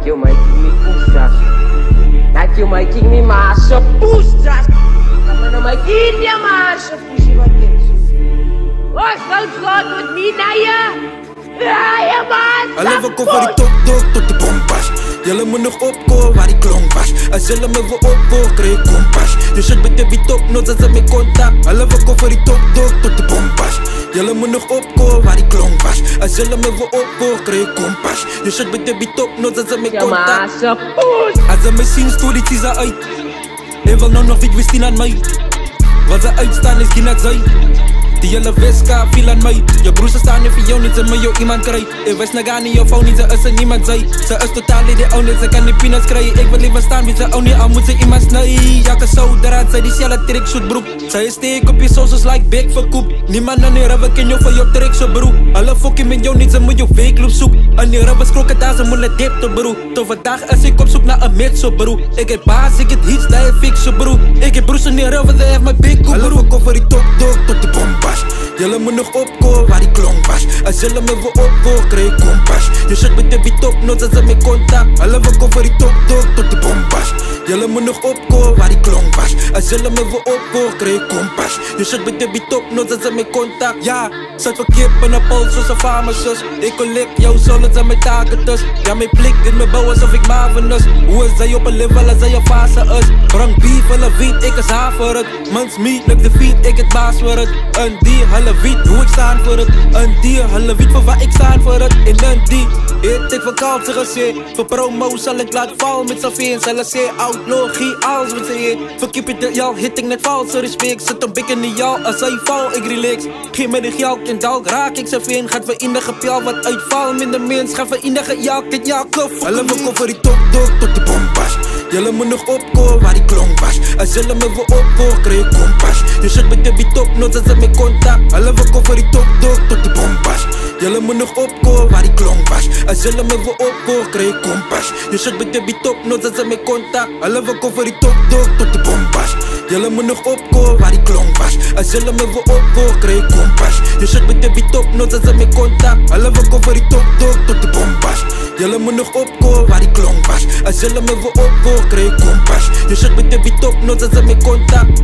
you making me push. That you making me master push. Come on, making you master push. What's going with me now? I love a cover die top dog tot die bompas. Jullie moet nog opkomen waar die klonk was. Als jullie me wil opkomen, krijg je kompas. Je shit met de top, nooit als ze me contact. I love a cover die top dog tot die bompas. Jullie moet nog opkomen waar die klonk was. Als jullie me wil opkomen, krijg je kompas. Je shit met de top, nooit als ze me contact. Als ze me zien, story die ze uit. Hij wil nou nog iets zien aan mij. Wat ze uitstaan is geen uit zij. Die hele Weska viel aan mij. Je broers staan niet voor jou niet, ze me jou iemand krijgt. Ik wist nog niet, jou vrouw niet, ze is er niemand zij. Ze is totaal niet, die niet, ze kan niet peanuts krijgen. Ik wil liever staan, wie ze ook niet, al moet ze iemand snijden. Ja, zouderaad, zij die shelle trick shoot broek. Zij is steek op je sauces like big verkoop. Niemand aan die rubber ken jou van jou trick zo broek. Alle fokkie met jou niet, ze moet jou weekloop zoek. Aan die rubbers krokken daar, ze moet net dip te broek. Tot vandaag is ik op zoek naar een mid zo broek. Ik heb baas, ik heb hits, dat heb fix zo broek. Ik heb broers in die rubber, ze heeft mijn big koop broek. Alle koffer die top dog tot de bomba. Jullie moet nog opkomen waar die klonk was. Als jullie me wil opkomen, krijg je kompas. Je shit met de beat op, nooit als ze me contact. Alle we cover die top dog tot de bombas. Jullie moet nog opkomen waar die klonk was. Als jullie me wil opkomen, krijg je kompas. Je shit met de beat op, nooit als ze me contact. Ja, zat voor kip en een pols zoals een farmaceut. Ik collect jouw solid en mijn taken dus. Ja, mijn blik in mijn bouw alsof ik Marvin is. Hoe is zij op een level als zij een fase is? Brang beef, hulle weet, ik is haar voor het. Mans meet, lukt de feet, ik het baas voor het. Een dier, hulle weet hoe ik staan voor het. Een dier, hulle weet voor waar ik staan voor het. In een dier, het ik verkoop ze gezegd. Voor promo zal ik laat vallen met z'n veen. Zal ik zeggen, outlaw, alles wat ze heet. Voor keep it y'all, hitting net valse respect. Zit een bik in die jou, als zij val, ik relax. Geen met de geld en dalk raak ik ze veen. Gaat verenige pjal, wat uitval, minder mens. Gaat verenige jou, dit jou, kof. Hulle we koffer die top dog tot die bompas. Jullie moet nog opkomen waar die klonk was. Als jullie me wil opkomen, krijg je kompas. Je shit met de beat op, nooit als ze me contact. Hulle we koffer die top dog tot die bompas. Jullie moet nog opkomen waar die klonk was. Als jullie me wil opkomen, krijg je kompas. Je shit met de beat op, nooit als ze me contact. Hulle we koffer die top dog tot die bompas. Jullie moet nog opkomen waar die klonk was. Als jullie me wil opkomen, krijg je kompas. Je shit met de beat op, nooit als ze me contact. Hulle we koffer die top dog tot die bompas. Jullie moet nog opkomen waar die klonk was. Als jullie me wil opkomen, krijg je kompas. Je shit met de beat op, nooit als ze me contact.